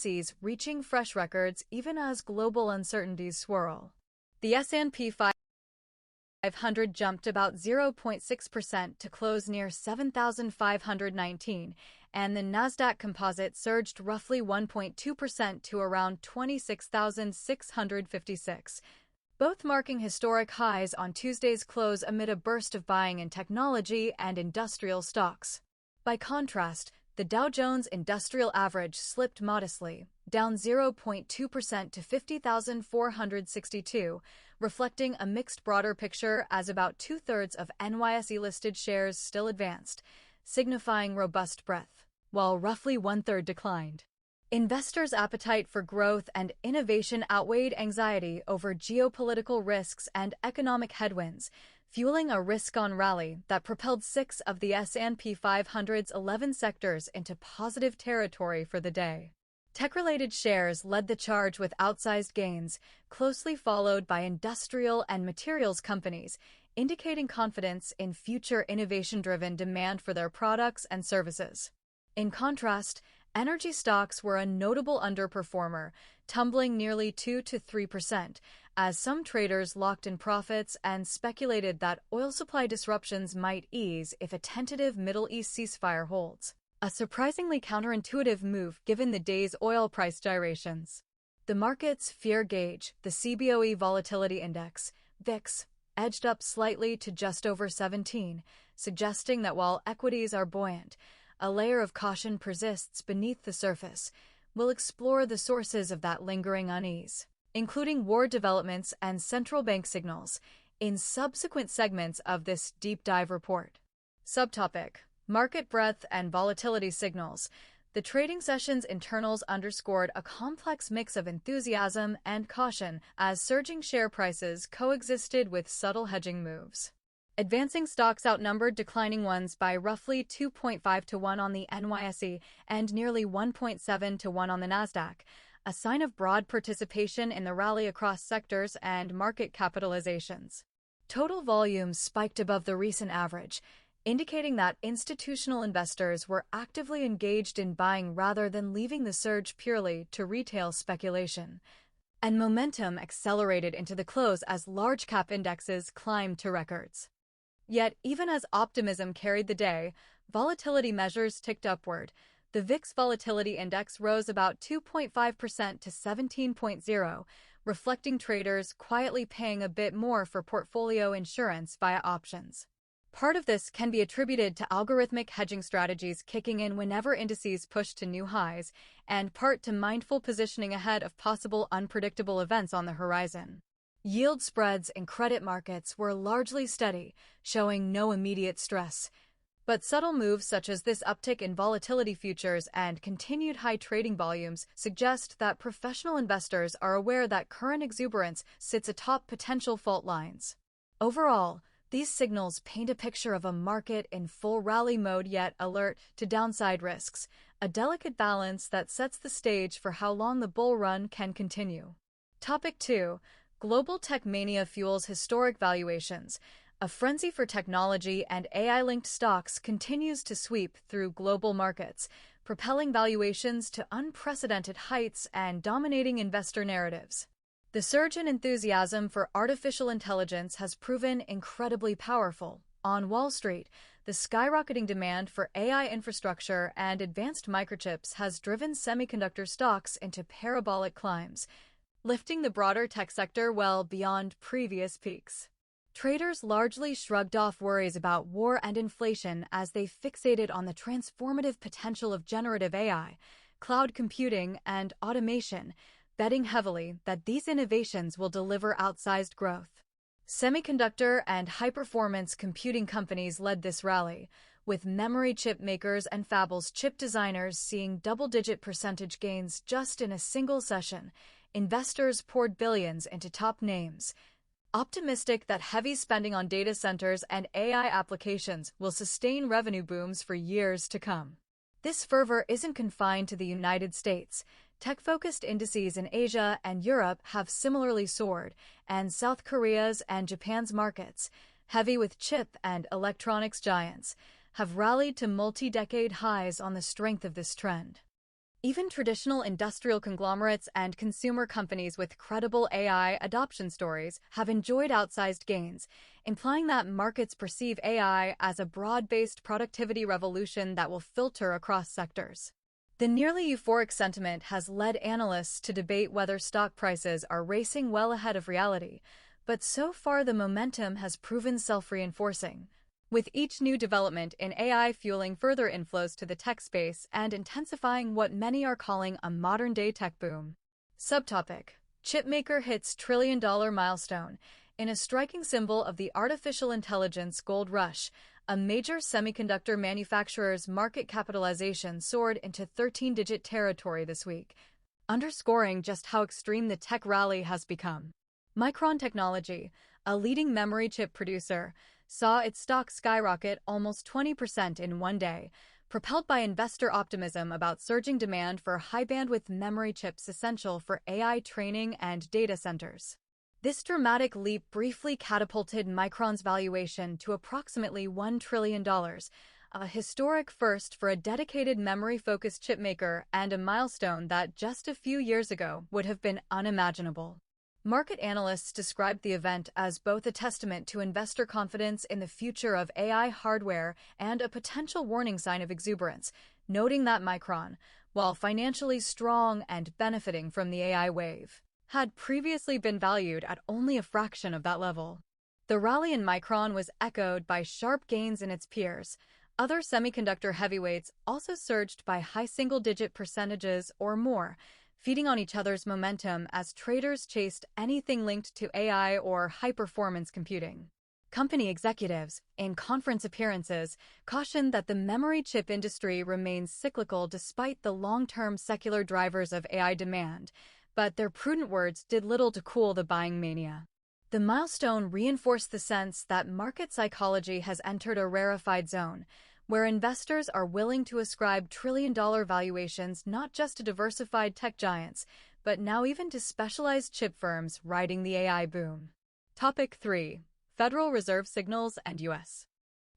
indices reaching fresh records even as global uncertainties swirl. The S&P 500 jumped about 0.6% to close near 7,519, and the Nasdaq Composite surged roughly 1.2% to around 26,656, both marking historic highs on Tuesday's close amid a burst of buying in technology and industrial stocks. By contrast, the Dow Jones Industrial Average slipped modestly, down 0.2% to 50,462, reflecting a mixed broader picture as about two-thirds of NYSE-listed shares still advanced, signifying robust breadth, while roughly one-third declined. Investors' appetite for growth and innovation outweighed anxiety over geopolitical risks and economic headwinds, fueling a risk-on rally that propelled 6 of the S&P 500's 11 sectors into positive territory for the day. Tech-related shares led the charge with outsized gains, closely followed by industrial and materials companies, indicating confidence in future innovation-driven demand for their products and services. In contrast, energy stocks were a notable underperformer, tumbling nearly 2 to 3%, as some traders locked in profits and speculated that oil supply disruptions might ease if a tentative Middle East ceasefire holds. A surprisingly counterintuitive move given the day's oil price gyrations. The market's fear gauge, the CBOE Volatility Index, VIX, edged up slightly to just over 17, suggesting that while equities are buoyant, a layer of caution persists beneath the surface. We'll explore the sources of that lingering unease, including war developments and central bank signals, in subsequent segments of this deep dive report. Subtopic: Market breadth and volatility signals. The trading session's internals underscored a complex mix of enthusiasm and caution as surging share prices coexisted with subtle hedging moves. Advancing stocks outnumbered declining ones by roughly 2.5 to 1 on the NYSE and nearly 1.7 to 1 on the Nasdaq, a sign of broad participation in the rally across sectors and market capitalizations. Total volumes spiked above the recent average, indicating that institutional investors were actively engaged in buying rather than leaving the surge purely to retail speculation. And momentum accelerated into the close as large-cap indexes climbed to records. Yet, even as optimism carried the day, volatility measures ticked upward. The VIX Volatility Index rose about 2.5% to 17.0, reflecting traders quietly paying a bit more for portfolio insurance via options. Part of this can be attributed to algorithmic hedging strategies kicking in whenever indices push to new highs, and part to mindful positioning ahead of possible unpredictable events on the horizon. Yield spreads in credit markets were largely steady, showing no immediate stress. But subtle moves such as this uptick in volatility futures and continued high trading volumes suggest that professional investors are aware that current exuberance sits atop potential fault lines. Overall, these signals paint a picture of a market in full rally mode yet alert to downside risks, a delicate balance that sets the stage for how long the bull run can continue. Topic 2. Global tech mania fuels historic valuations. A frenzy for technology and AI-linked stocks continues to sweep through global markets, propelling valuations to unprecedented heights and dominating investor narratives. The surge in enthusiasm for artificial intelligence has proven incredibly powerful. On Wall Street, the skyrocketing demand for AI infrastructure and advanced microchips has driven semiconductor stocks into parabolic climbs, lifting the broader tech sector well beyond previous peaks. Traders largely shrugged off worries about war and inflation as they fixated on the transformative potential of generative AI, cloud computing, and automation, betting heavily that these innovations will deliver outsized growth. Semiconductor and high-performance computing companies led this rally, with memory chip makers and fabless chip designers seeing double-digit percentage gains just in a single session. Investors poured billions into top names, optimistic that heavy spending on data centers and AI applications will sustain revenue booms for years to come. This fervor isn't confined to the United States. Tech-focused indices in Asia and Europe have similarly soared, and South Korea's and Japan's markets, heavy with chip and electronics giants, have rallied to multi-decade highs on the strength of this trend. Even traditional industrial conglomerates and consumer companies with credible AI adoption stories have enjoyed outsized gains, implying that markets perceive AI as a broad-based productivity revolution that will filter across sectors. The nearly euphoric sentiment has led analysts to debate whether stock prices are racing well ahead of reality, but so far the momentum has proven self-reinforcing, with each new development in AI fueling further inflows to the tech space and intensifying what many are calling a modern-day tech boom. Subtopic: Chipmaker hits trillion-dollar milestone. In a striking symbol of the artificial intelligence gold rush, a major semiconductor manufacturer's market capitalization soared into 13-digit territory this week, underscoring just how extreme the tech rally has become. Micron Technology, a leading memory chip producer, saw its stock skyrocket almost 20% in one day, propelled by investor optimism about surging demand for high-bandwidth memory chips essential for AI training and data centers. This dramatic leap briefly catapulted Micron's valuation to approximately $1 trillion, a historic first for a dedicated memory-focused chipmaker and a milestone that just a few years ago would have been unimaginable. Market analysts described the event as both a testament to investor confidence in the future of AI hardware and a potential warning sign of exuberance, noting that Micron, while financially strong and benefiting from the AI wave, had previously been valued at only a fraction of that level. The rally in Micron was echoed by sharp gains in its peers. Other semiconductor heavyweights also surged by high single-digit percentages or more, feeding on each other's momentum as traders chased anything linked to AI or high-performance computing. Company executives, in conference appearances, cautioned that the memory chip industry remains cyclical despite the long-term secular drivers of AI demand, but their prudent words did little to cool the buying mania. The milestone reinforced the sense that market psychology has entered a rarefied zone, where investors are willing to ascribe trillion-dollar valuations not just to diversified tech giants, but now even to specialized chip firms riding the AI boom. Topic 3. Federal Reserve signals and U.S.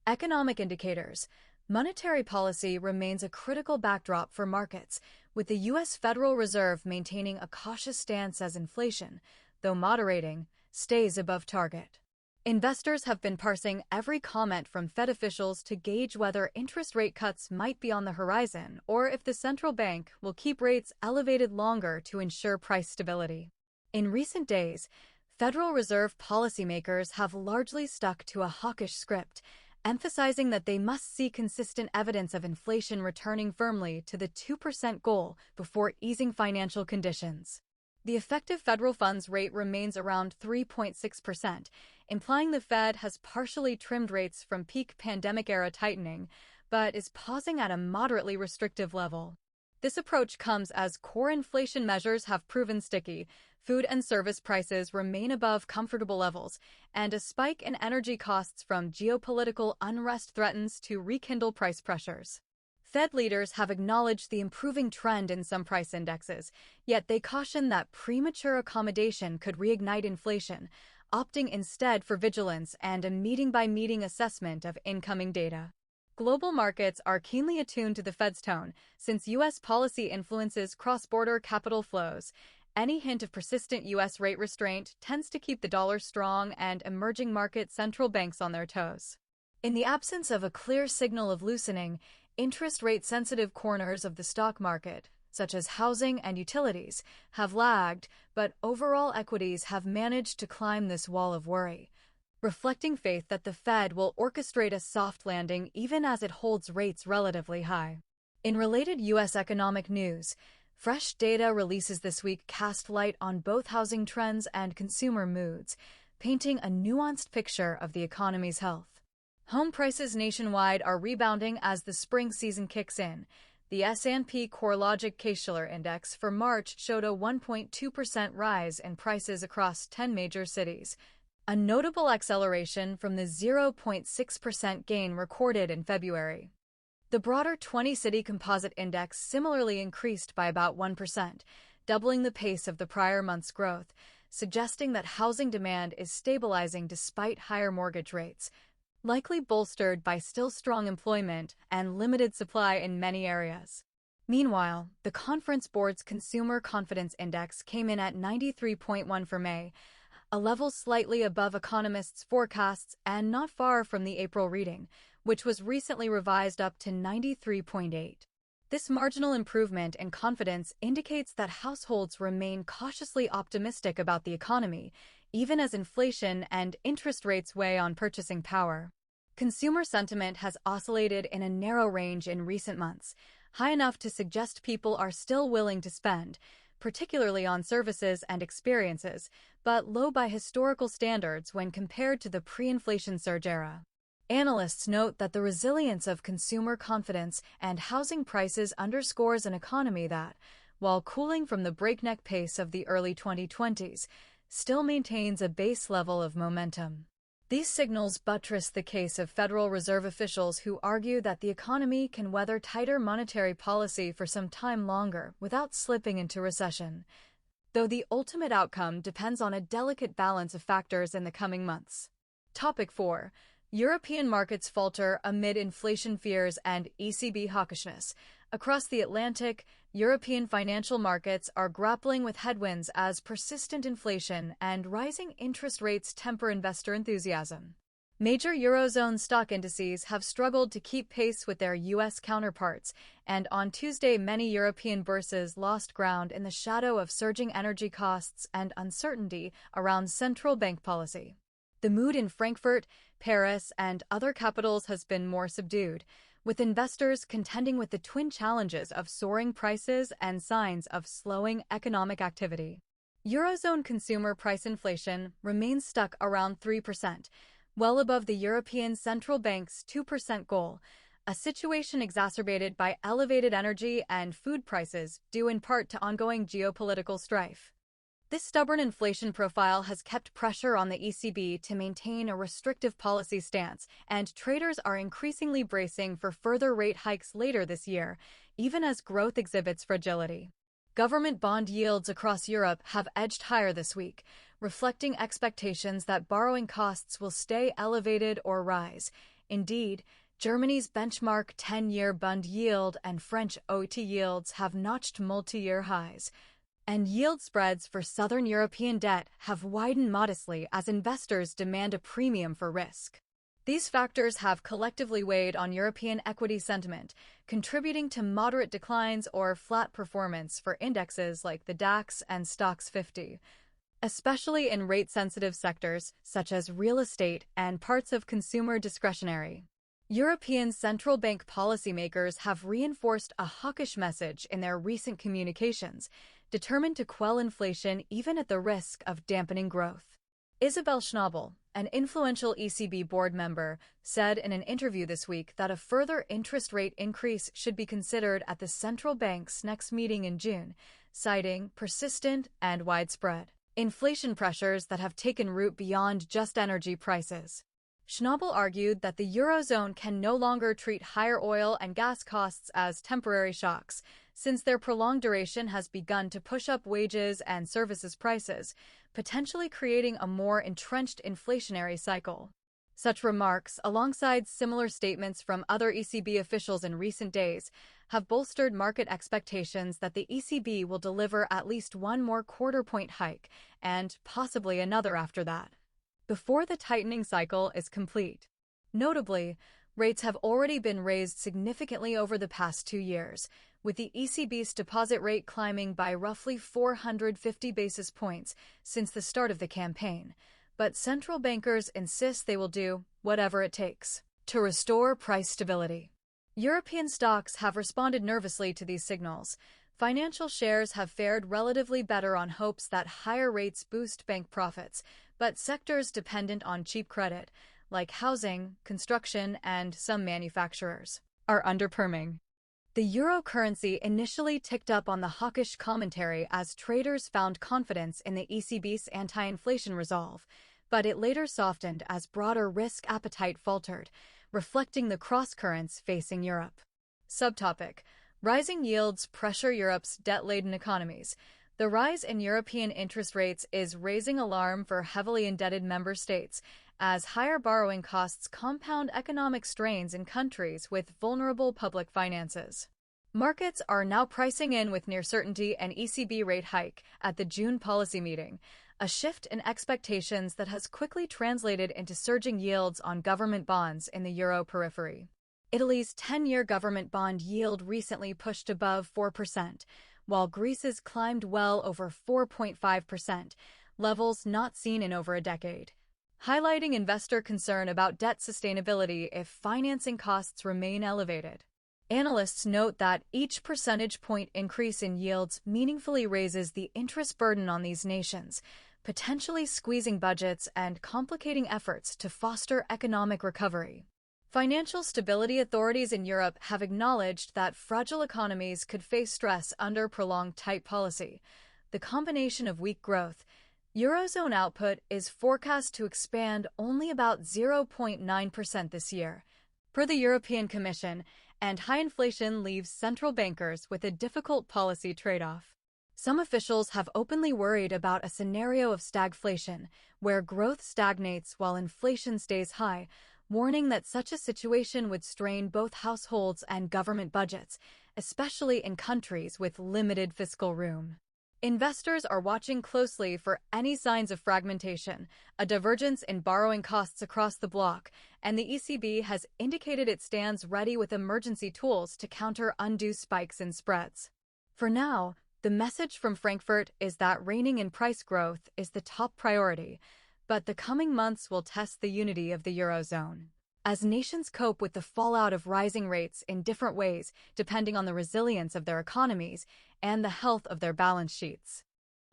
economic indicators. Monetary policy remains a critical backdrop for markets, with the U.S. Federal Reserve maintaining a cautious stance as inflation, though moderating, stays above target. Investors have been parsing every comment from Fed officials to gauge whether interest rate cuts might be on the horizon or if the central bank will keep rates elevated longer to ensure price stability. In recent days, Federal Reserve policymakers have largely stuck to a hawkish script, emphasizing that they must see consistent evidence of inflation returning firmly to the 2% goal before easing financial conditions. The effective federal funds rate remains around 3.6%, implying the Fed has partially trimmed rates from peak pandemic-era tightening, but is pausing at a moderately restrictive level. This approach comes as core inflation measures have proven sticky, food and service prices remain above comfortable levels, and a spike in energy costs from geopolitical unrest threatens to rekindle price pressures. Fed leaders have acknowledged the improving trend in some price indexes, yet they caution that premature accommodation could reignite inflation, opting instead for vigilance and a meeting-by-meeting assessment of incoming data. Global markets are keenly attuned to the Fed's tone, since U.S. policy influences cross-border capital flows. Any hint of persistent U.S. rate restraint tends to keep the dollar strong and emerging market central banks on their toes. In the absence of a clear signal of loosening, interest rate-sensitive corners of the stock market, such as housing and utilities, have lagged, but overall equities have managed to climb this wall of worry, reflecting faith that the Fed will orchestrate a soft landing even as it holds rates relatively high. In related U.S. economic news, fresh data releases this week cast light on both housing trends and consumer moods, painting a nuanced picture of the economy's health. Home prices nationwide are rebounding as the spring season kicks in. The S&P CoreLogic Case-Shiller Index for March showed a 1.2% rise in prices across 10 major cities, a notable acceleration from the 0.6% gain recorded in February. The broader 20-city composite index similarly increased by about 1%, doubling the pace of the prior month's growth, suggesting that housing demand is stabilizing despite higher mortgage rates, likely bolstered by still strong employment and limited supply in many areas. Meanwhile, the Conference Board's Consumer Confidence Index came in at 93.1 for May, a level slightly above economists' forecasts and not far from the April reading, which was recently revised up to 93.8. This marginal improvement in confidence indicates that households remain cautiously optimistic about the economy, even as inflation and interest rates weigh on purchasing power. Consumer sentiment has oscillated in a narrow range in recent months, high enough to suggest people are still willing to spend, particularly on services and experiences, but low by historical standards when compared to the pre-inflation surge era. Analysts note that the resilience of consumer confidence and housing prices underscores an economy that, while cooling from the breakneck pace of the early 2020s, still maintains a base level of momentum. These signals buttress the case of Federal Reserve officials who argue that the economy can weather tighter monetary policy for some time longer without slipping into recession, though the ultimate outcome depends on a delicate balance of factors in the coming months. Topic 4. European markets falter amid inflation fears and ECB hawkishness. Across the Atlantic, European financial markets are grappling with headwinds as persistent inflation and rising interest rates temper investor enthusiasm. Major Eurozone stock indices have struggled to keep pace with their U.S. counterparts, and on Tuesday many European bourses lost ground in the shadow of surging energy costs and uncertainty around central bank policy. The mood in Frankfurt, Paris, and other capitals has been more subdued, with investors contending with the twin challenges of soaring prices and signs of slowing economic activity. Eurozone consumer price inflation remains stuck around 3%, well above the European Central Bank's 2% goal, a situation exacerbated by elevated energy and food prices due in part to ongoing geopolitical strife. This stubborn inflation profile has kept pressure on the ECB to maintain a restrictive policy stance, and traders are increasingly bracing for further rate hikes later this year, even as growth exhibits fragility. Government bond yields across Europe have edged higher this week, reflecting expectations that borrowing costs will stay elevated or rise. Indeed, Germany's benchmark 10-year bond yield and French OAT yields have notched multi-year highs, and yield spreads for Southern European debt have widened modestly as investors demand a premium for risk. These factors have collectively weighed on European equity sentiment, contributing to moderate declines or flat performance for indexes like the DAX and Stoxx 50, especially in rate-sensitive sectors such as real estate and parts of consumer discretionary. European central bank policymakers have reinforced a hawkish message in their recent communications, determined to quell inflation even at the risk of dampening growth. Isabel Schnabel, an influential ECB board member, said in an interview this week that a further interest rate increase should be considered at the central bank's next meeting in June, citing persistent and widespread inflation pressures that have taken root beyond just energy prices. Schnabel argued that the Eurozone can no longer treat higher oil and gas costs as temporary shocks, since their prolonged duration has begun to push up wages and services prices, potentially creating a more entrenched inflationary cycle. Such remarks, alongside similar statements from other ECB officials in recent days, have bolstered market expectations that the ECB will deliver at least one more quarter-point hike, and possibly another after that, before the tightening cycle is complete. Notably, rates have already been raised significantly over the past 2 years, with the ECB's deposit rate climbing by roughly 450 basis points since the start of the campaign. But central bankers insist they will do whatever it takes to restore price stability. European stocks have responded nervously to these signals. Financial shares have fared relatively better on hopes that higher rates boost bank profits, but sectors dependent on cheap credit, like housing, construction, and some manufacturers, are underperforming. The euro currency initially ticked up on the hawkish commentary as traders found confidence in the ECB's anti-inflation resolve, but it later softened as broader risk appetite faltered, reflecting the cross-currents facing Europe. Subtopic: Rising yields pressure Europe's debt-laden economies. The rise in European interest rates is raising alarm for heavily indebted member states, as higher borrowing costs compound economic strains in countries with vulnerable public finances. Markets are now pricing in with near certainty an ECB rate hike at the June policy meeting, a shift in expectations that has quickly translated into surging yields on government bonds in the euro periphery. Italy's 10-year government bond yield recently pushed above 4%, while Greece's climbed well over 4.5%, levels not seen in over a decade, highlighting investor concern about debt sustainability if financing costs remain elevated. Analysts note that each percentage point increase in yields meaningfully raises the interest burden on these nations, potentially squeezing budgets and complicating efforts to foster economic recovery. Financial stability authorities in Europe have acknowledged that fragile economies could face stress under prolonged tight policy. The combination of weak growth, Eurozone output is forecast to expand only about 0.9% this year, per the European Commission, and high inflation leaves central bankers with a difficult policy trade-off. Some officials have openly worried about a scenario of stagflation, where growth stagnates while inflation stays high, warning that such a situation would strain both households and government budgets, especially in countries with limited fiscal room. Investors are watching closely for any signs of fragmentation, a divergence in borrowing costs across the bloc, and the ECB has indicated it stands ready with emergency tools to counter undue spikes in spreads. For now, the message from Frankfurt is that reining in price growth is the top priority, but the coming months will test the unity of the Eurozone, as nations cope with the fallout of rising rates in different ways depending on the resilience of their economies and the health of their balance sheets.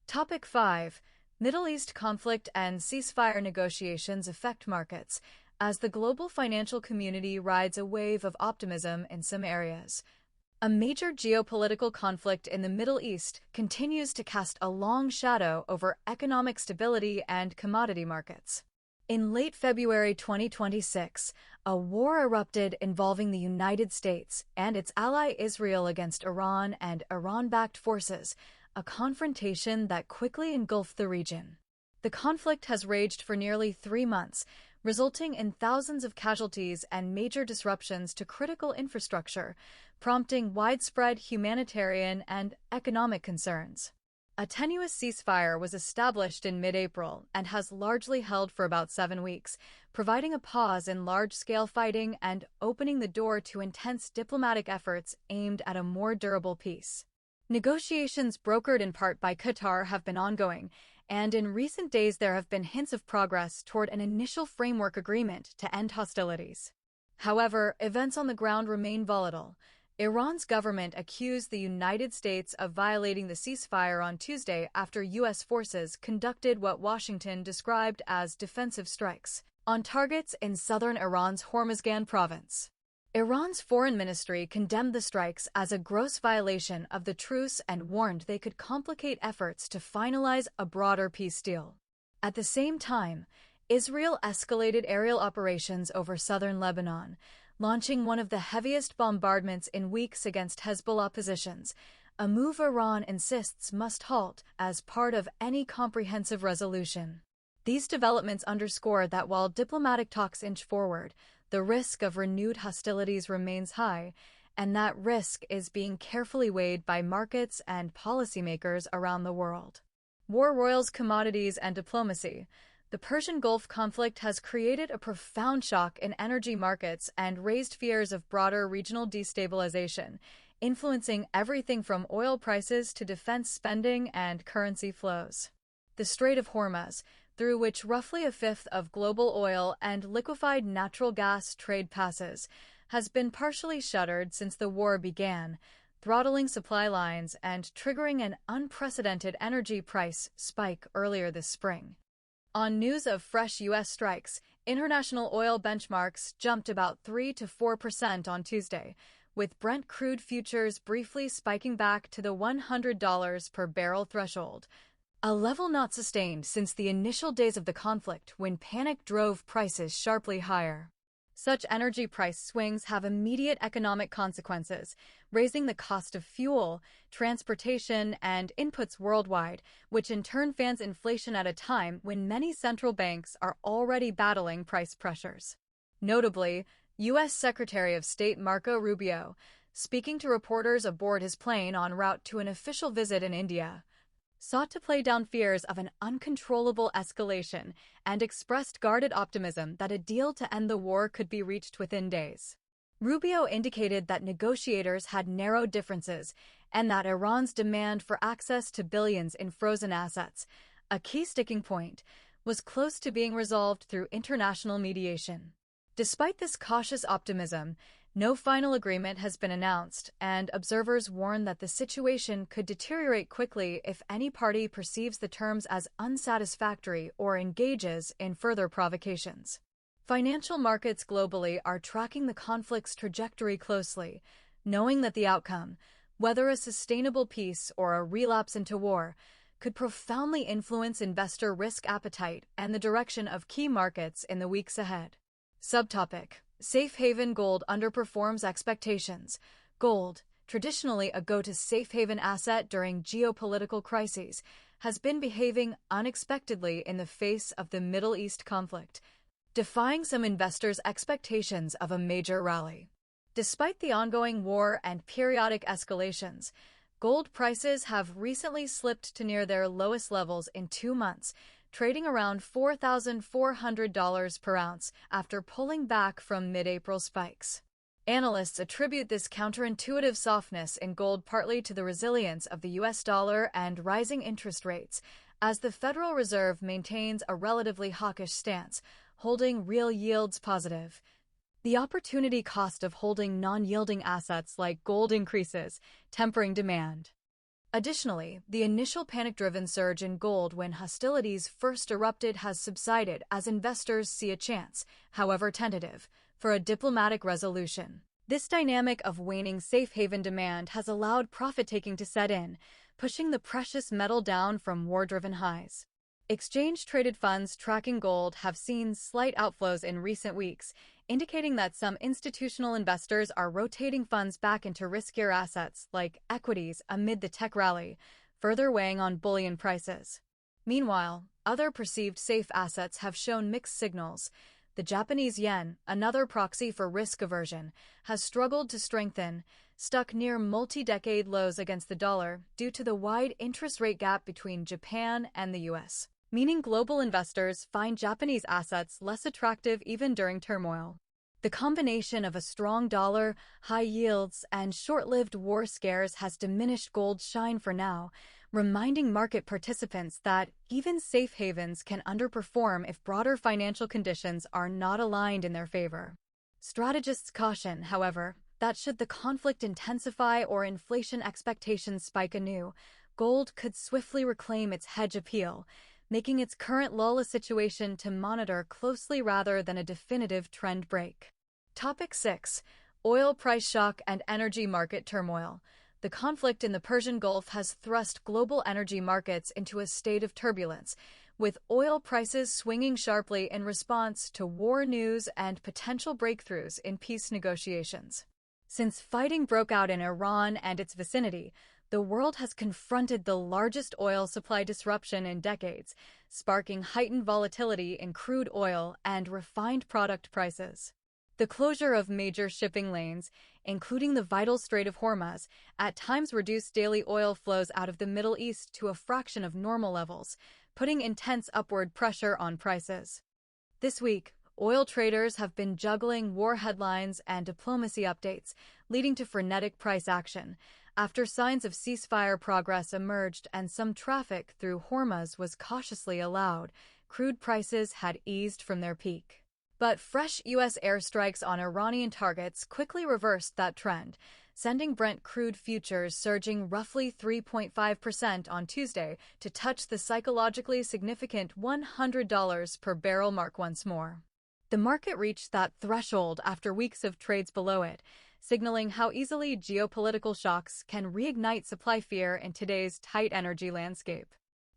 Topic 5. Middle East conflict and ceasefire negotiations affect markets, as the global financial community rides a wave of optimism in some areas. A major geopolitical conflict in the Middle East continues to cast a long shadow over economic stability and commodity markets. In late February 2026, a war erupted involving the United States and its ally Israel against Iran and Iran-backed forces, a confrontation that quickly engulfed the region. The conflict has raged for nearly 3 months, resulting in thousands of casualties and major disruptions to critical infrastructure, prompting widespread humanitarian and economic concerns. A tenuous ceasefire was established in mid-April and has largely held for about 7 weeks, providing a pause in large-scale fighting and opening the door to intense diplomatic efforts aimed at a more durable peace. Negotiations brokered in part by Qatar have been ongoing, and in recent days there have been hints of progress toward an initial framework agreement to end hostilities. However, events on the ground remain volatile. Iran's government accused the United States of violating the ceasefire on Tuesday after U.S. forces conducted what Washington described as defensive strikes on targets in southern Iran's Hormozgan province. Iran's foreign ministry condemned the strikes as a gross violation of the truce and warned they could complicate efforts to finalize a broader peace deal. At the same time, Israel escalated aerial operations over southern Lebanon, launching one of the heaviest bombardments in weeks against Hezbollah positions, a move Iran insists must halt as part of any comprehensive resolution. These developments underscore that while diplomatic talks inch forward, the risk of renewed hostilities remains high, and that risk is being carefully weighed by markets and policymakers around the world. War roils commodities and diplomacy. The Persian Gulf conflict has created a profound shock in energy markets and raised fears of broader regional destabilization, influencing everything from oil prices to defense spending and currency flows. The Strait of Hormuz, through which roughly a fifth of global oil and liquefied natural gas trade passes, has been partially shuttered since the war began, throttling supply lines and triggering an unprecedented energy price spike earlier this spring. On news of fresh U.S. strikes, international oil benchmarks jumped about 3 to 4% on Tuesday, with Brent crude futures briefly spiking back to the $100 per barrel threshold, a level not sustained since the initial days of the conflict when panic drove prices sharply higher. Such energy price swings have immediate economic consequences, raising the cost of fuel, transportation, and inputs worldwide, which in turn fans inflation at a time when many central banks are already battling price pressures. Notably, U.S. Secretary of State Marco Rubio speaking to reporters aboard his plane en route to an official visit in India, sought to play down fears of an uncontrollable escalation and expressed guarded optimism that a deal to end the war could be reached within days. Rubio indicated that negotiators had narrowed differences and that Iran's demand for access to billions in frozen assets, a key sticking point, was close to being resolved through international mediation. Despite this cautious optimism, no final agreement has been announced, and observers warn that the situation could deteriorate quickly if any party perceives the terms as unsatisfactory or engages in further provocations. Financial markets globally are tracking the conflict's trajectory closely, knowing that the outcome, whether a sustainable peace or a relapse into war, could profoundly influence investor risk appetite and the direction of key markets in the weeks ahead. Subtopic: Safe haven gold underperforms expectations. Gold, traditionally a go-to safe haven asset during geopolitical crises, has been behaving unexpectedly in the face of the Middle East conflict, defying some investors' expectations of a major rally. Despite the ongoing war and periodic escalations, gold prices have recently slipped to near their lowest levels in 2 months, trading around $4,400 per ounce after pulling back from mid-April spikes. Analysts attribute this counterintuitive softness in gold partly to the resilience of the US dollar and rising interest rates, as the Federal Reserve maintains a relatively hawkish stance, holding real yields positive. The opportunity cost of holding non-yielding assets like gold increases, tempering demand. Additionally, the initial panic-driven surge in gold when hostilities first erupted has subsided as investors see a chance, however tentative, for a diplomatic resolution. This dynamic of waning safe haven demand has allowed profit-taking to set in, pushing the precious metal down from war-driven highs. Exchange-traded funds tracking gold have seen slight outflows in recent weeks, indicating that some institutional investors are rotating funds back into riskier assets like equities amid the tech rally, further weighing on bullion prices. Meanwhile, other perceived safe assets have shown mixed signals. The Japanese yen, another proxy for risk aversion, has struggled to strengthen, stuck near multi-decade lows against the dollar due to the wide interest rate gap between Japan and the US, meaning global investors find Japanese assets less attractive even during turmoil. The combination of a strong dollar, high yields, and short-lived war scares has diminished gold's shine for now, reminding market participants that even safe havens can underperform if broader financial conditions are not aligned in their favor. Strategists caution, however, that should the conflict intensify or inflation expectations spike anew, gold could swiftly reclaim its hedge appeal, making its current lull a situation to monitor closely rather than a definitive trend break. Topic 6. Oil price shock and energy market turmoil. The conflict in the Persian Gulf has thrust global energy markets into a state of turbulence, with oil prices swinging sharply in response to war news and potential breakthroughs in peace negotiations. Since fighting broke out in Iran and its vicinity, the world has confronted the largest oil supply disruption in decades, sparking heightened volatility in crude oil and refined product prices. The closure of major shipping lanes, including the vital Strait of Hormuz, at times reduced daily oil flows out of the Middle East to a fraction of normal levels, putting intense upward pressure on prices. This week, oil traders have been juggling war headlines and diplomacy updates, leading to frenetic price action. After signs of ceasefire progress emerged and some traffic through Hormuz was cautiously allowed, crude prices had eased from their peak. But fresh U.S. airstrikes on Iranian targets quickly reversed that trend, sending Brent crude futures surging roughly 3.5% on Tuesday to touch the psychologically significant $100 per barrel mark once more. The market reached that threshold after weeks of trades below it, signaling how easily geopolitical shocks can reignite supply fear in today's tight energy landscape.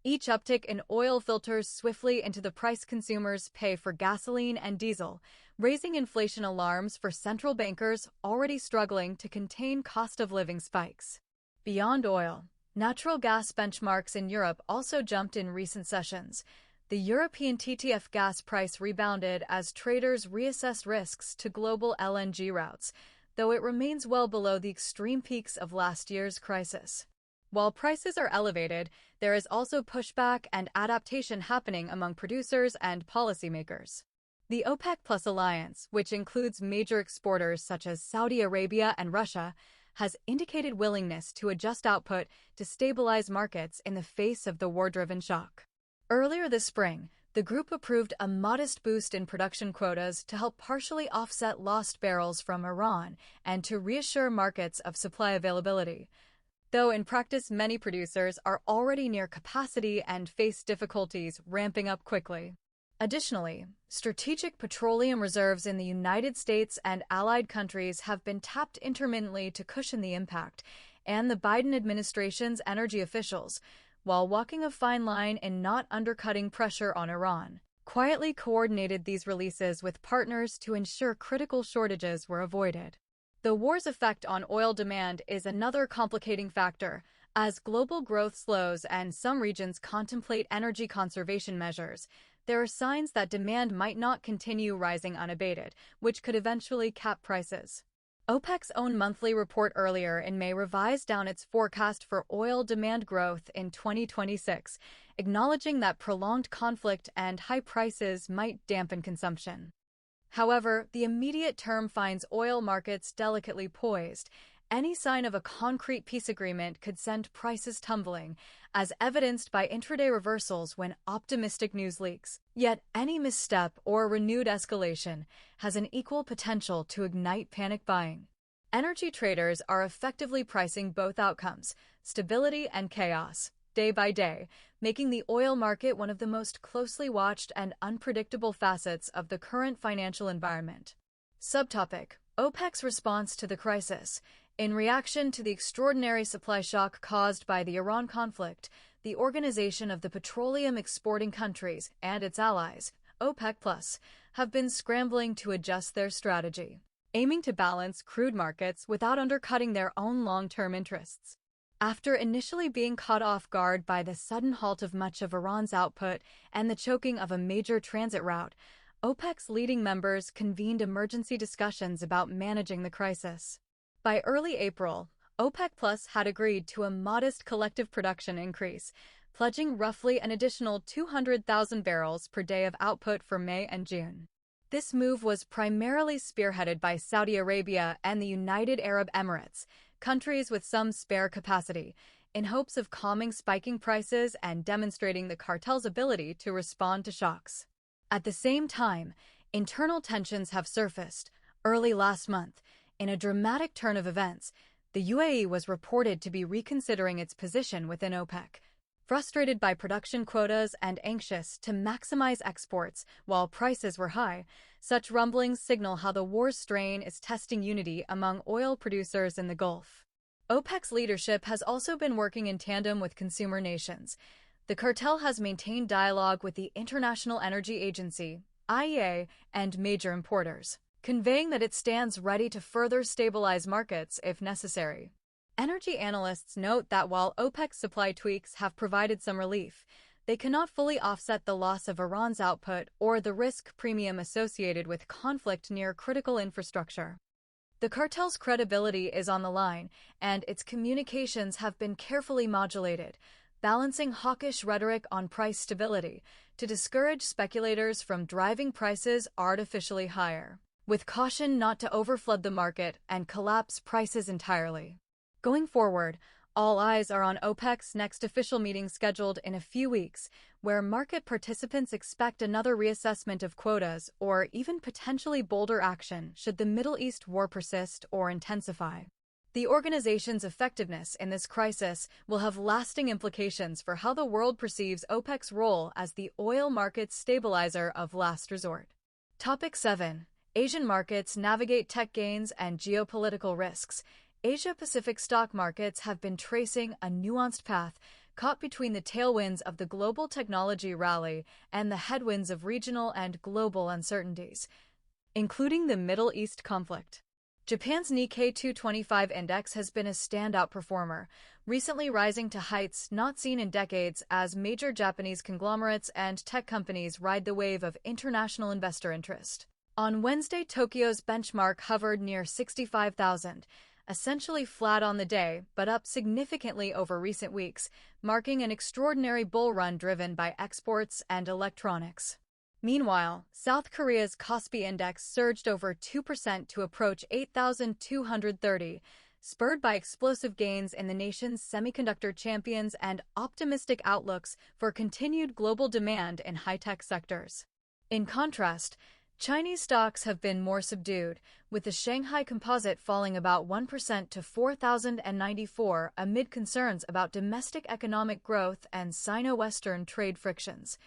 Each uptick in oil filters swiftly into the price consumers pay for gasoline and diesel, raising inflation alarms for central bankers already struggling to contain cost-of-living spikes. Beyond oil, natural gas benchmarks in Europe also jumped in recent sessions. The European TTF gas price rebounded as traders reassessed risks to global LNG routes, though it remains well below the extreme peaks of last year's crisis. While prices are elevated, there is also pushback and adaptation happening among producers and policymakers. The OPEC Plus alliance, which includes major exporters such as Saudi Arabia and Russia, has indicated willingness to adjust output to stabilize markets in the face of the war-driven shock. Earlier this spring, the group approved a modest boost in production quotas to help partially offset lost barrels from Iran and to reassure markets of supply availability. Though in practice many producers are already near capacity and face difficulties ramping up quickly. Additionally, strategic petroleum reserves in the United States and allied countries have been tapped intermittently to cushion the impact, and the Biden administration's energy officials, while walking a fine line in not undercutting pressure on Iran, quietly coordinated these releases with partners to ensure critical shortages were avoided. The war's effect on oil demand is another complicating factor. As global growth slows and some regions contemplate energy conservation measures, there are signs that demand might not continue rising unabated, which could eventually cap prices. OPEC's own monthly report earlier in May revised down its forecast for oil demand growth in 2026, acknowledging that prolonged conflict and high prices might dampen consumption. However, the immediate term finds oil markets delicately poised. Any sign of a concrete peace agreement could send prices tumbling, as evidenced by intraday reversals when optimistic news leaks. Yet any misstep or renewed escalation has an equal potential to ignite panic buying. Energy traders are effectively pricing both outcomes, stability and chaos, day by day, making the oil market one of the most closely watched and unpredictable facets of the current financial environment. Subtopic: OPEC's response to the crisis. In reaction to the extraordinary supply shock caused by the Iran conflict, the Organization of the Petroleum Exporting Countries and its allies, OPEC+, have been scrambling to adjust their strategy, aiming to balance crude markets without undercutting their own long-term interests. After initially being caught off guard by the sudden halt of much of Iran's output and the choking of a major transit route, OPEC's leading members convened emergency discussions about managing the crisis. By early April, OPEC Plus had agreed to a modest collective production increase, pledging roughly an additional 200,000 barrels per day of output for May and June. This move was primarily spearheaded by Saudi Arabia and the United Arab Emirates, countries with some spare capacity, in hopes of calming spiking prices and demonstrating the cartel's ability to respond to shocks. At the same time, internal tensions have surfaced. Early last month, in a dramatic turn of events, the UAE was reported to be reconsidering its position within OPEC. Frustrated by production quotas and anxious to maximize exports while prices were high, such rumblings signal how the war's strain is testing unity among oil producers in the Gulf. OPEC's leadership has also been working in tandem with consumer nations. The cartel has maintained dialogue with the International Energy Agency, IEA, and major importers, conveying that it stands ready to further stabilize markets if necessary. Energy analysts note that while OPEC's supply tweaks have provided some relief, they cannot fully offset the loss of Iran's output or the risk premium associated with conflict near critical infrastructure. The cartel's credibility is on the line, and its communications have been carefully modulated, balancing hawkish rhetoric on price stability to discourage speculators from driving prices artificially higher, with caution not to overflood the market and collapse prices entirely. Going forward, all eyes are on OPEC's next official meeting scheduled in a few weeks, where market participants expect another reassessment of quotas or even potentially bolder action should the Middle East war persist or intensify. The organization's effectiveness in this crisis will have lasting implications for how the world perceives OPEC's role as the oil market's stabilizer of last resort. Topic 7. Asian markets navigate tech gains and geopolitical risks. Asia-Pacific stock markets have been tracing a nuanced path, caught between the tailwinds of the global technology rally and the headwinds of regional and global uncertainties, including the Middle East conflict. Japan's Nikkei 225 index has been a standout performer, recently rising to heights not seen in decades as major Japanese conglomerates and tech companies ride the wave of international investor interest. On Wednesday, Tokyo's benchmark hovered near 65,000, essentially flat on the day, but up significantly over recent weeks, marking an extraordinary bull run driven by exports and electronics. Meanwhile, South Korea's Kospi index surged over 2% to approach 8,230, spurred by explosive gains in the nation's semiconductor champions and optimistic outlooks for continued global demand in high-tech sectors. In contrast, Chinese stocks have been more subdued, with the Shanghai Composite falling about 1% to 4,094 amid concerns about domestic economic growth and Sino-Western trade frictions,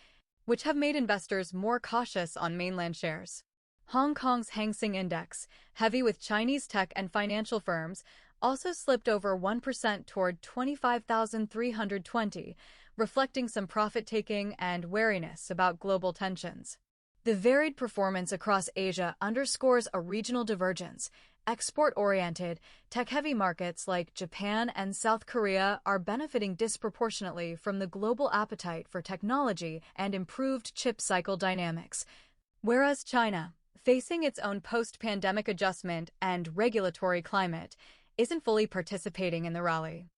which have made investors more cautious on mainland shares. Hong Kong's Hang Seng Index, heavy with Chinese tech and financial firms, also slipped over 1% toward 25,320, reflecting some profit-taking and wariness about global tensions. The varied performance across Asia underscores a regional divergence. Export-oriented, tech-heavy markets like Japan and South Korea are benefiting disproportionately from the global appetite for technology and improved chip cycle dynamics, whereas China, facing its own post-pandemic adjustment and regulatory climate, isn't fully participating in the rally.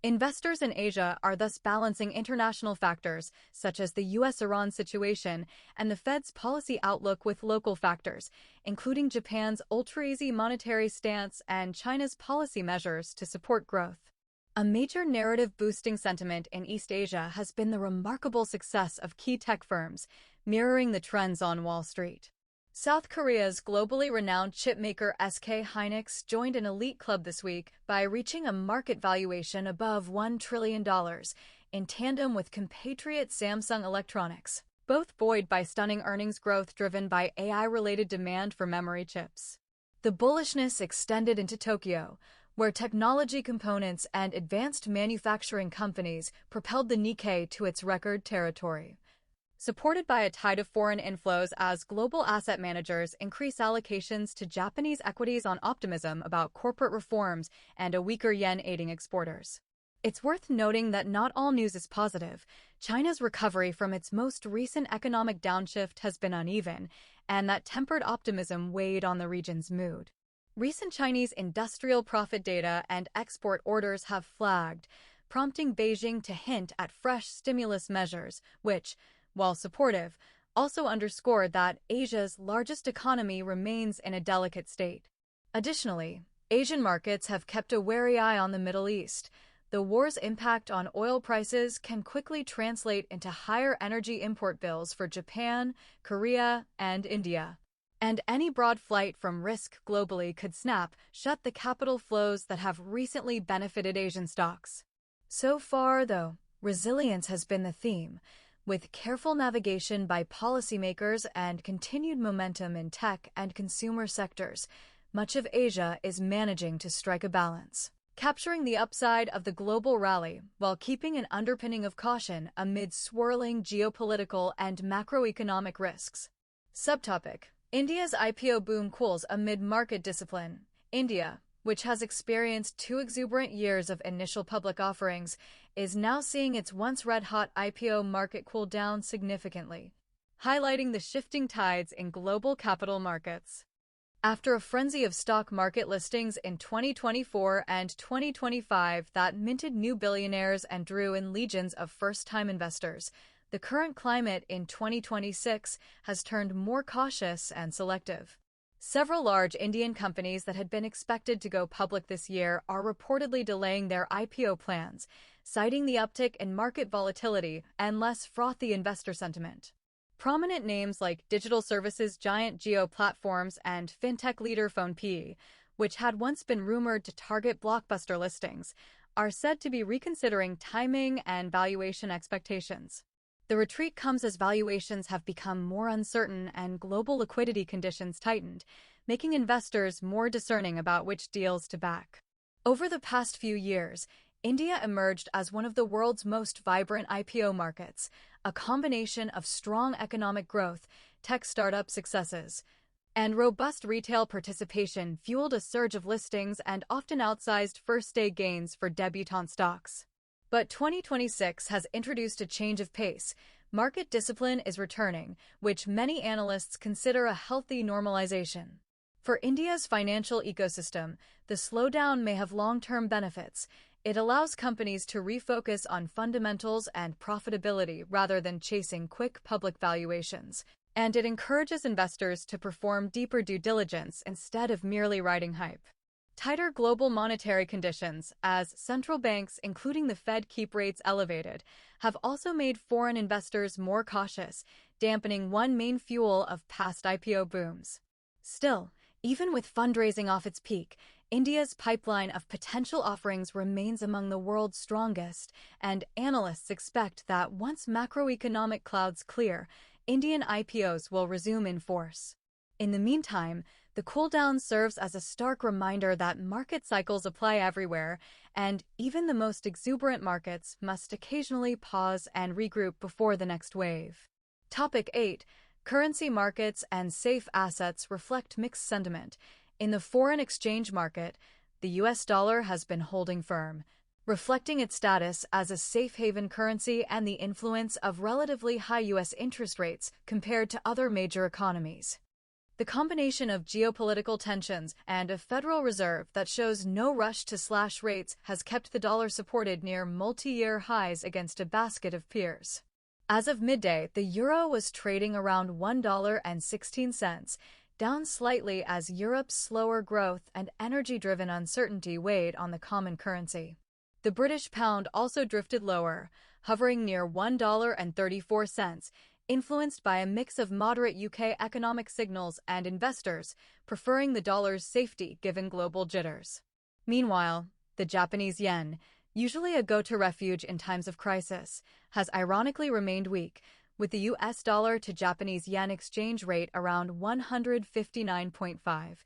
Investors in Asia are thus balancing international factors, such as the U.S.-Iran situation and the Fed's policy outlook with local factors, including Japan's ultra-easy monetary stance and China's policy measures to support growth. A major narrative boosting sentiment in East Asia has been the remarkable success of key tech firms, mirroring the trends on Wall Street. South Korea's globally renowned chipmaker SK hynix joined an elite club this week by reaching a market valuation above $1 trillion, in tandem with compatriot Samsung Electronics, both buoyed by stunning earnings growth driven by AI-related demand for memory chips. The bullishness extended into Tokyo, where technology components and advanced manufacturing companies propelled the Nikkei to its record territory. Supported by a tide of foreign inflows as global asset managers increase allocations to Japanese equities on optimism about corporate reforms and a weaker yen aiding exporters. It's worth noting that not all news is positive. China's recovery from its most recent economic downshift has been uneven, and that tempered optimism weighed on the region's mood. Recent Chinese industrial profit data and export orders have flagged, prompting Beijing to hint at fresh stimulus measures, which, while supportive, also underscored that Asia's largest economy remains in a delicate state. Additionally, Asian markets have kept a wary eye on the Middle East. The war's impact on oil prices can quickly translate into higher energy import bills for Japan, Korea, and India. And any broad flight from risk globally could snap shut the capital flows that have recently benefited Asian stocks. So far, though, resilience has been the theme. With careful navigation by policymakers and continued momentum in tech and consumer sectors, much of Asia is managing to strike a balance, capturing the upside of the global rally while keeping an underpinning of caution amid swirling geopolitical and macroeconomic risks. Subtopic: India's IPO boom cools amid market discipline. India, which has experienced 2 exuberant years of initial public offerings, is now seeing its once red-hot IPO market cool down significantly, highlighting the shifting tides in global capital markets. After a frenzy of stock market listings in 2024 and 2025 that minted new billionaires and drew in legions of first-time investors, the current climate in 2026 has turned more cautious and selective. Several large Indian companies that had been expected to go public this year are reportedly delaying their IPO plans, citing the uptick in market volatility and less frothy investor sentiment. Prominent names like digital services giant Jio Platforms and fintech leader PhonePe, which had once been rumored to target blockbuster listings, are said to be reconsidering timing and valuation expectations. The retreat comes as valuations have become more uncertain and global liquidity conditions tightened, making investors more discerning about which deals to back. Over the past few years, India emerged as one of the world's most vibrant IPO markets, a combination of strong economic growth, tech startup successes, and robust retail participation fueled a surge of listings and often outsized first-day gains for debutante stocks. But 2026 has introduced a change of pace. Market discipline is returning, which many analysts consider a healthy normalization. For India's financial ecosystem, the slowdown may have long-term benefits. It allows companies to refocus on fundamentals and profitability rather than chasing quick public valuations, and it encourages investors to perform deeper due diligence instead of merely riding hype. Tighter global monetary conditions, as central banks, including the Fed, keep rates elevated, have also made foreign investors more cautious, dampening one main fuel of past IPO booms. Still, even with fundraising off its peak, India's pipeline of potential offerings remains among the world's strongest, and analysts expect that once macroeconomic clouds clear, Indian IPOs will resume in force. In the meantime, the cooldown serves as a stark reminder that market cycles apply everywhere, and even the most exuberant markets must occasionally pause and regroup before the next wave. Topic 8. Currency markets and safe assets reflect mixed sentiment. In the foreign exchange market, the US dollar has been holding firm, reflecting its status as a safe haven currency and the influence of relatively high US interest rates compared to other major economies. The combination of geopolitical tensions and a Federal Reserve that shows no rush to slash rates has kept the dollar supported near multi-year highs against a basket of peers. As of midday, the euro was trading around $1.16, down slightly as Europe's slower growth and energy-driven uncertainty weighed on the common currency. The British pound also drifted lower, hovering near $1.34, influenced by a mix of moderate UK economic signals and investors preferring the dollar's safety given global jitters. Meanwhile, the Japanese yen, usually a go-to refuge in times of crisis, has ironically remained weak, with the US dollar to Japanese yen exchange rate around 159.5,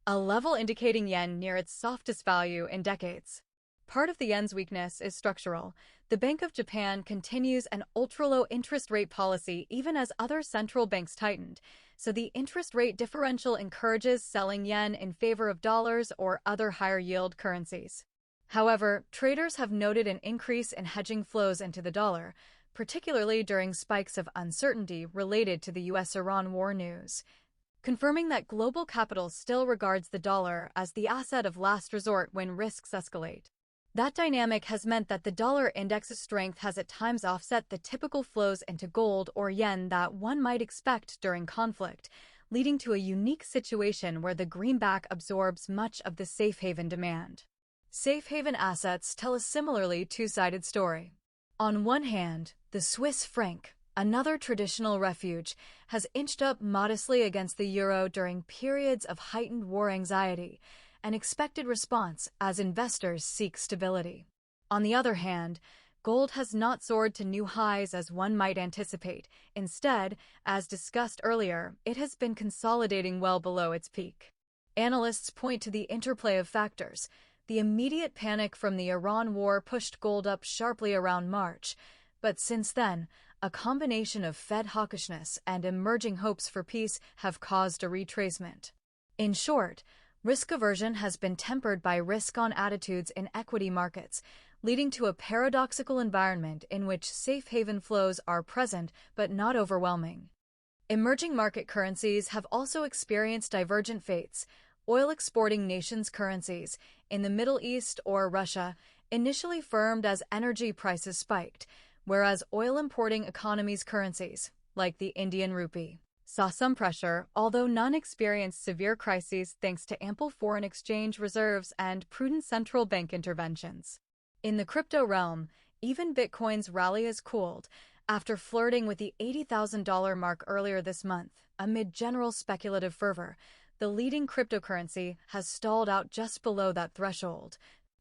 a level indicating yen near its softest value in decades. Part of the yen's weakness is structural. The Bank of Japan continues an ultra-low interest rate policy even as other central banks tightened, so the interest rate differential encourages selling yen in favor of dollars or other higher-yield currencies. However, traders have noted an increase in hedging flows into the dollar, particularly during spikes of uncertainty related to the US-Iran war news, confirming that global capital still regards the dollar as the asset of last resort when risks escalate. That dynamic has meant that the dollar index's strength has at times offset the typical flows into gold or yen that one might expect during conflict, leading to a unique situation where the greenback absorbs much of the safe haven demand. Safe haven assets tell a similarly two-sided story. On one hand, the Swiss franc, another traditional refuge, has inched up modestly against the euro during periods of heightened war anxiety, an expected response as investors seek stability. On the other hand, gold has not soared to new highs as one might anticipate. Instead, as discussed earlier, it has been consolidating well below its peak. Analysts point to the interplay of factors. The immediate panic from the Iran war pushed gold up sharply around March, but since then, a combination of Fed hawkishness and emerging hopes for peace have caused a retracement. In short, risk aversion has been tempered by risk-on attitudes in equity markets, leading to a paradoxical environment in which safe haven flows are present but not overwhelming. Emerging market currencies have also experienced divergent fates. Oil-exporting nations' currencies, in the Middle East or Russia, initially firmed as energy prices spiked, whereas oil-importing economies' currencies, like the Indian rupee, saw some pressure, although none experienced severe crises thanks to ample foreign exchange reserves and prudent central bank interventions. In the crypto realm, even Bitcoin's rally has cooled, after flirting with the $80,000 mark earlier this month. Amid general speculative fervor, the leading cryptocurrency has stalled out just below that threshold,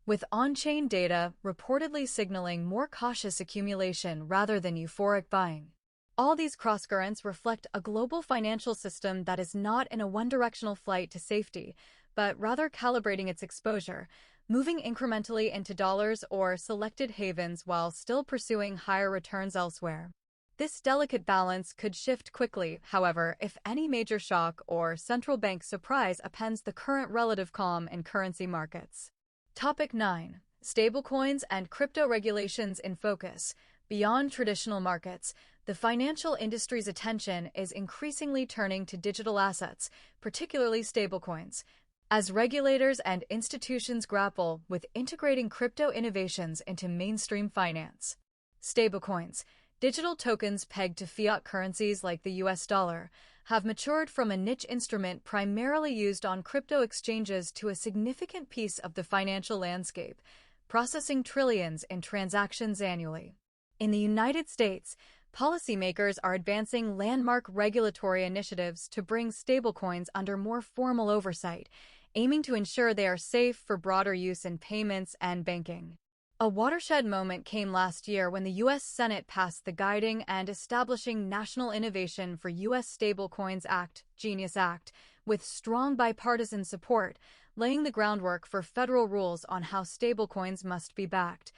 with on-chain data reportedly signaling more cautious accumulation rather than euphoric buying. All these crosscurrents reflect a global financial system that is not in a one-directional flight to safety, but rather calibrating its exposure, moving incrementally into dollars or selected havens while still pursuing higher returns elsewhere. This delicate balance could shift quickly, however, if any major shock or central bank surprise upends the current relative calm in currency markets. Topic 9. Stablecoins and crypto regulations in focus. Beyond traditional markets, the financial industry's attention is increasingly turning to digital assets, particularly stablecoins, as regulators and institutions grapple with integrating crypto innovations into mainstream finance. Stablecoins, digital tokens pegged to fiat currencies like the US dollar, have matured from a niche instrument primarily used on crypto exchanges to a significant piece of the financial landscape, processing trillions in transactions annually. In the United States, policymakers are advancing landmark regulatory initiatives to bring stablecoins under more formal oversight, aiming to ensure they are safe for broader use in payments and banking. A watershed moment came last year when the U.S. Senate passed the Guiding and Establishing National Innovation for U.S. Stablecoins Act, GENIUS Act, with strong bipartisan support, laying the groundwork for federal rules on how stablecoins must be backed,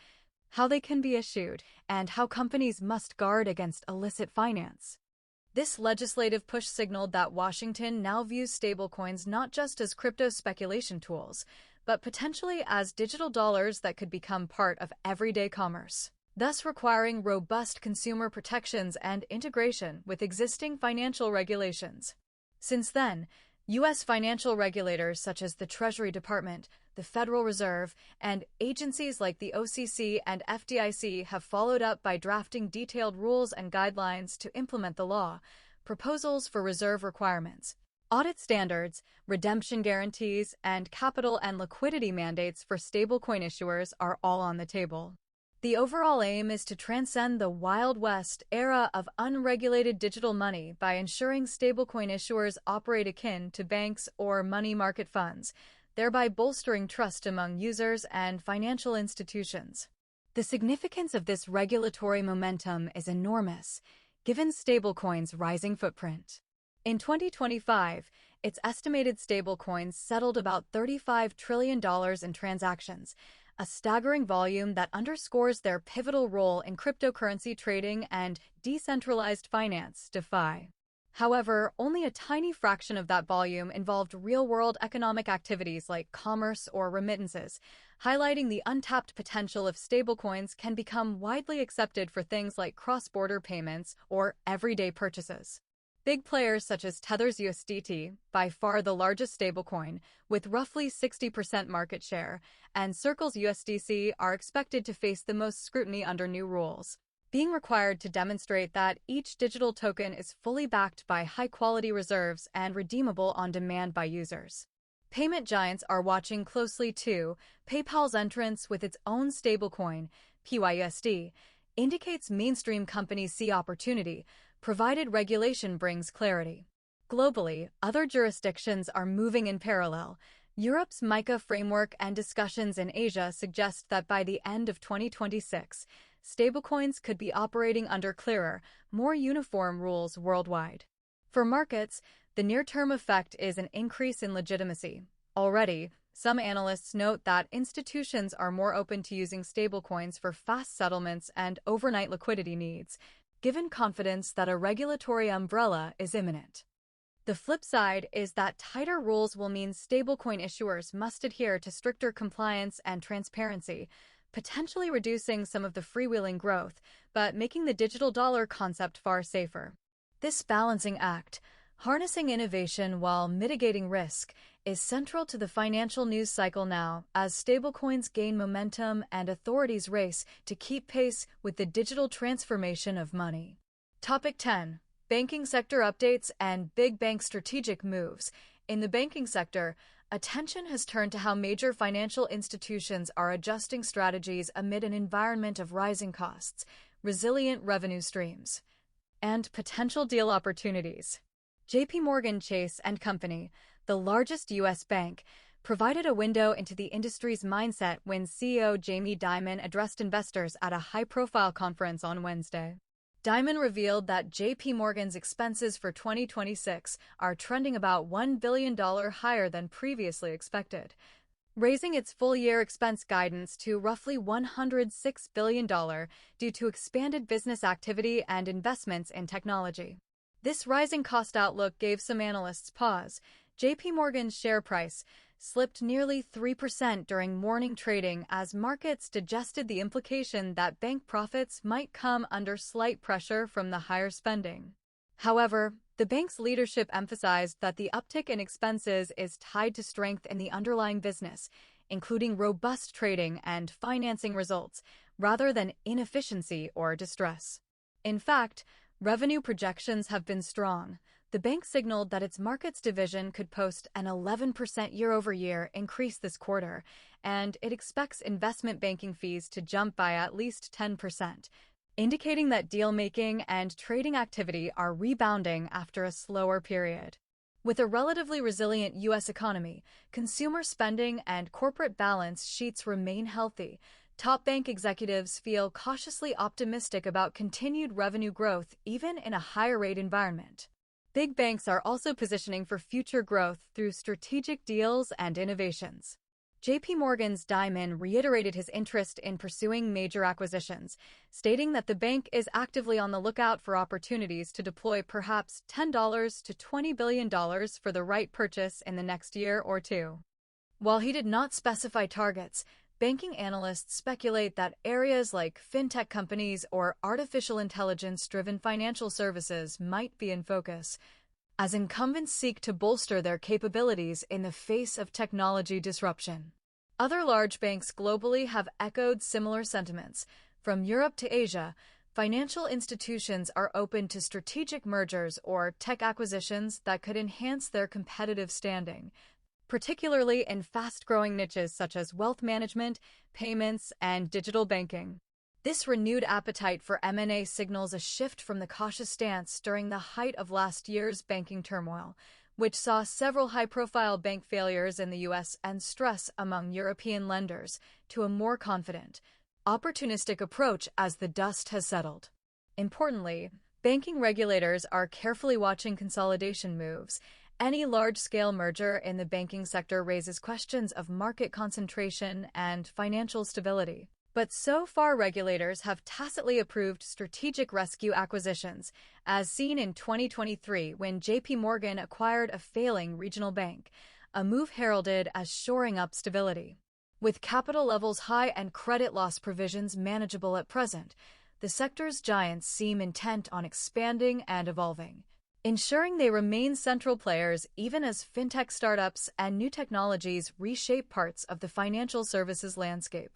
how they can be issued, and how companies must guard against illicit finance. This legislative push signaled that Washington now views stablecoins not just as crypto speculation tools, but potentially as digital dollars that could become part of everyday commerce, thus requiring robust consumer protections and integration with existing financial regulations. Since then, U.S. financial regulators such as the Treasury Department, the Federal Reserve, and agencies like the OCC and FDIC have followed up by drafting detailed rules and guidelines to implement the law, proposals for reserve requirements, audit standards, redemption guarantees, and capital and liquidity mandates for stablecoin issuers are all on the table. The overall aim is to transcend the Wild West era of unregulated digital money by ensuring stablecoin issuers operate akin to banks or money market funds, thereby bolstering trust among users and financial institutions. The significance of this regulatory momentum is enormous, given stablecoins' rising footprint. In 2025, its estimated stablecoins settled about $35 trillion in transactions, a staggering volume that underscores their pivotal role in cryptocurrency trading and decentralized finance, DeFi. However, only a tiny fraction of that volume involved real-world economic activities like commerce or remittances, highlighting the untapped potential if stablecoins can become widely accepted for things like cross-border payments or everyday purchases. Big players such as Tether's USDT, by far the largest stablecoin, with roughly 60% market share, and Circle's USDC are expected to face the most scrutiny under new rules, being required to demonstrate that each digital token is fully backed by high-quality reserves and redeemable on demand by users. Payment giants are watching closely too. PayPal's entrance with its own stablecoin, PYUSD, indicates mainstream companies see opportunity, provided regulation brings clarity. Globally, other jurisdictions are moving in parallel. Europe's MiCA framework and discussions in Asia suggest that by the end of 2026, stablecoins could be operating under clearer, more uniform rules worldwide. For markets, the near-term effect is an increase in legitimacy. Already, some analysts note that institutions are more open to using stablecoins for fast settlements and overnight liquidity needs, given confidence that a regulatory umbrella is imminent. The flip side is that tighter rules will mean stablecoin issuers must adhere to stricter compliance and transparency, potentially reducing some of the freewheeling growth, but making the digital dollar concept far safer. This balancing act, harnessing innovation while mitigating risk, is central to the financial news cycle now as stablecoins gain momentum and authorities race to keep pace with the digital transformation of money. Topic 10. Banking sector updates and big bank strategic moves. In the banking sector, attention has turned to how major financial institutions are adjusting strategies amid an environment of rising costs, resilient revenue streams, and potential deal opportunities. JPMorgan Chase & Company, the largest U.S. bank, provided a window into the industry's mindset when CEO Jamie Dimon addressed investors at a high-profile conference on Wednesday. Dimon revealed that JPMorgan's expenses for 2026 are trending about $1 billion higher than previously expected, raising its full-year expense guidance to roughly $106 billion due to expanded business activity and investments in technology. This rising cost outlook gave some analysts pause. JPMorgan's share price, slipped nearly 3% during morning trading as markets digested the implication that bank profits might come under slight pressure from the higher spending. However, the bank's leadership emphasized that the uptick in expenses is tied to strength in the underlying business, including robust trading and financing results, rather than inefficiency or distress. In fact, revenue projections have been strong. The bank signaled that its markets division could post an 11% year-over-year increase this quarter, and it expects investment banking fees to jump by at least 10%, indicating that deal-making and trading activity are rebounding after a slower period. With a relatively resilient U.S. economy, consumer spending and corporate balance sheets remain healthy. Top bank executives feel cautiously optimistic about continued revenue growth even in a higher rate environment. Big banks are also positioning for future growth through strategic deals and innovations. J.P. Morgan's Dimon reiterated his interest in pursuing major acquisitions, stating that the bank is actively on the lookout for opportunities to deploy perhaps $10 to $20 billion for the right purchase in the next year or two. While he did not specify targets, banking analysts speculate that areas like fintech companies or artificial intelligence-driven financial services might be in focus, as incumbents seek to bolster their capabilities in the face of technology disruption. Other large banks globally have echoed similar sentiments. From Europe to Asia, financial institutions are open to strategic mergers or tech acquisitions that could enhance their competitive standing, particularly in fast-growing niches such as wealth management, payments, and digital banking. This renewed appetite for M&A signals a shift from the cautious stance during the height of last year's banking turmoil, which saw several high-profile bank failures in the U.S. and stress among European lenders, to a more confident, opportunistic approach as the dust has settled. Importantly, banking regulators are carefully watching consolidation moves. Any large-scale merger in the banking sector raises questions of market concentration and financial stability. But so far, regulators have tacitly approved strategic rescue acquisitions, as seen in 2023 when J.P. Morgan acquired a failing regional bank, a move heralded as shoring up stability. With capital levels high and credit loss provisions manageable at present, the sector's giants seem intent on expanding and evolving, ensuring they remain central players even as fintech startups and new technologies reshape parts of the financial services landscape.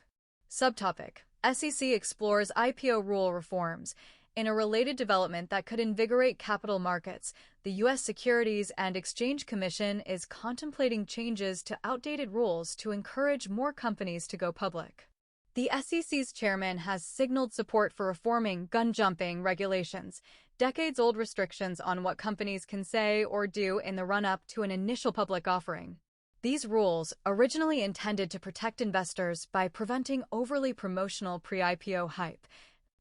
Subtopic: SEC explores IPO rule reforms. In a related development that could invigorate capital markets, the U.S. Securities and Exchange Commission is contemplating changes to outdated rules to encourage more companies to go public. The SEC's chairman has signaled support for reforming gun-jumping regulations, decades-old restrictions on what companies can say or do in the run-up to an initial public offering. These rules, originally intended to protect investors by preventing overly promotional pre-IPO hype,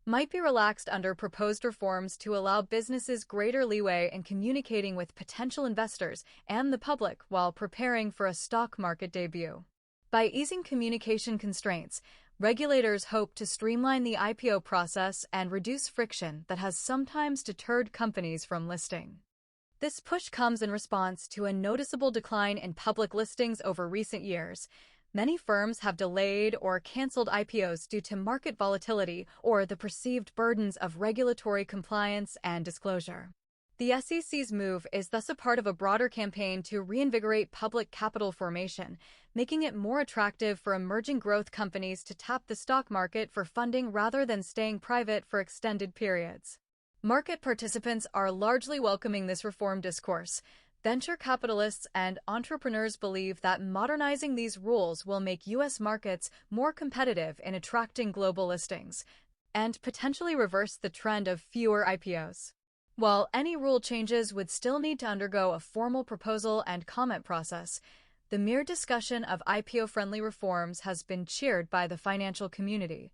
might be relaxed under proposed reforms to allow businesses greater leeway in communicating with potential investors and the public while preparing for a stock market debut. By easing communication constraints, regulators hope to streamline the IPO process and reduce friction that has sometimes deterred companies from listing. This push comes in response to a noticeable decline in public listings over recent years. Many firms have delayed or canceled IPOs due to market volatility or the perceived burdens of regulatory compliance and disclosure. The SEC's move is thus a part of a broader campaign to reinvigorate public capital formation, making it more attractive for emerging growth companies to tap the stock market for funding rather than staying private for extended periods. Market participants are largely welcoming this reform discourse. Venture capitalists and entrepreneurs believe that modernizing these rules will make U.S. markets more competitive in attracting global listings and potentially reverse the trend of fewer IPOs. While any rule changes would still need to undergo a formal proposal and comment process, the mere discussion of IPO-friendly reforms has been cheered by the financial community,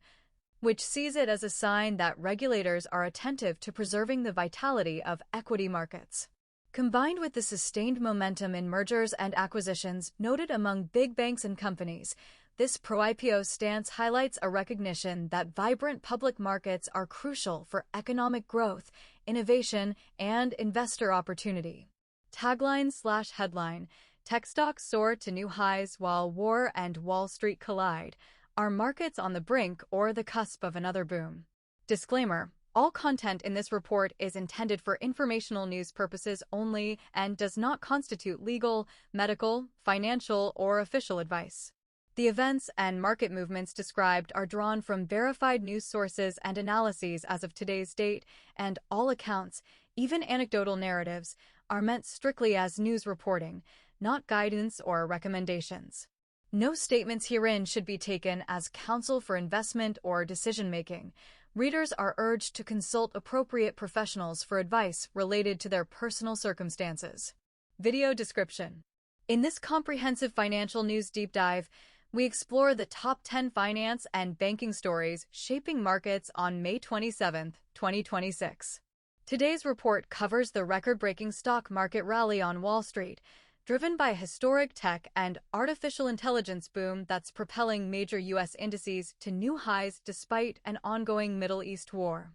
which sees it as a sign that regulators are attentive to preserving the vitality of equity markets. Combined with the sustained momentum in mergers and acquisitions noted among big banks and companies, this pro-IPO stance highlights a recognition that vibrant public markets are crucial for economic growth, innovation, and investor opportunity. Tagline/headline: Tech stocks soar to new highs while war and Wall Street collide. Are markets on the brink or the cusp of another boom? Disclaimer: all content in this report is intended for informational news purposes only and does not constitute legal, medical, financial, or official advice. The events and market movements described are drawn from verified news sources and analyses as of today's date, and all accounts, even anecdotal narratives, are meant strictly as news reporting, not guidance or recommendations. No statements herein should be taken as counsel for investment or decision-making. Readers are urged to consult appropriate professionals for advice related to their personal circumstances. Video description. In this comprehensive financial news deep dive, we explore the top 10 finance and banking stories shaping markets on May 27, 2026. Today's report covers the record-breaking stock market rally on Wall Street, driven by a historic tech and artificial intelligence boom that's propelling major U.S. indices to new highs despite an ongoing Middle East war.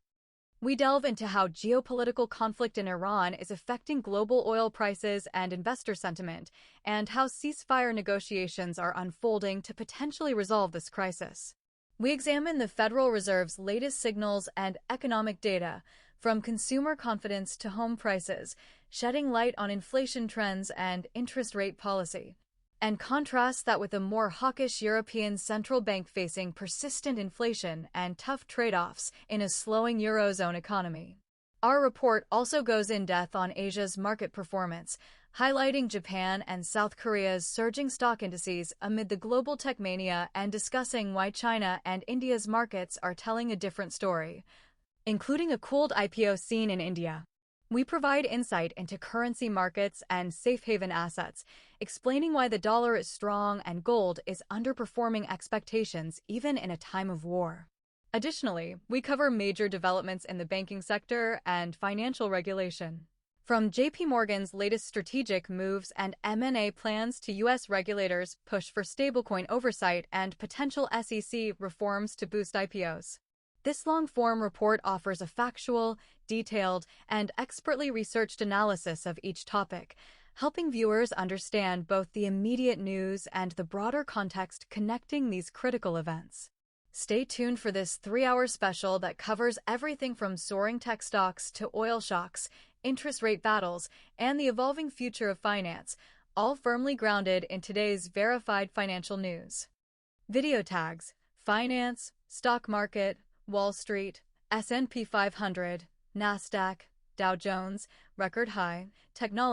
We delve into how geopolitical conflict in Iran is affecting global oil prices and investor sentiment, and how ceasefire negotiations are unfolding to potentially resolve this crisis. We examine the Federal Reserve's latest signals and economic data, from consumer confidence to home prices, shedding light on inflation trends and interest rate policy, and contrast that with a more hawkish European central bank facing persistent inflation and tough trade-offs in a slowing Eurozone economy. Our report also goes in depth on Asia's market performance, highlighting Japan and South Korea's surging stock indices amid the global tech mania and discussing why China and India's markets are telling a different story, including a cooled IPO scene in India. We provide insight into currency markets and safe haven assets, explaining why the dollar is strong and gold is underperforming expectations even in a time of war. Additionally, we cover major developments in the banking sector and financial regulation. From JP Morgan's latest strategic moves and M&A plans to U.S. regulators' push for stablecoin oversight and potential SEC reforms to boost IPOs. This long-form report offers a factual, detailed, and expertly researched analysis of each topic, helping viewers understand both the immediate news and the broader context connecting these critical events. Stay tuned for this 3-hour special that covers everything from soaring tech stocks to oil shocks, interest rate battles, and the evolving future of finance, all firmly grounded in today's verified financial news. Video tags: finance, stock market, Wall Street, S&P 500, NASDAQ, Dow Jones, record high, technology.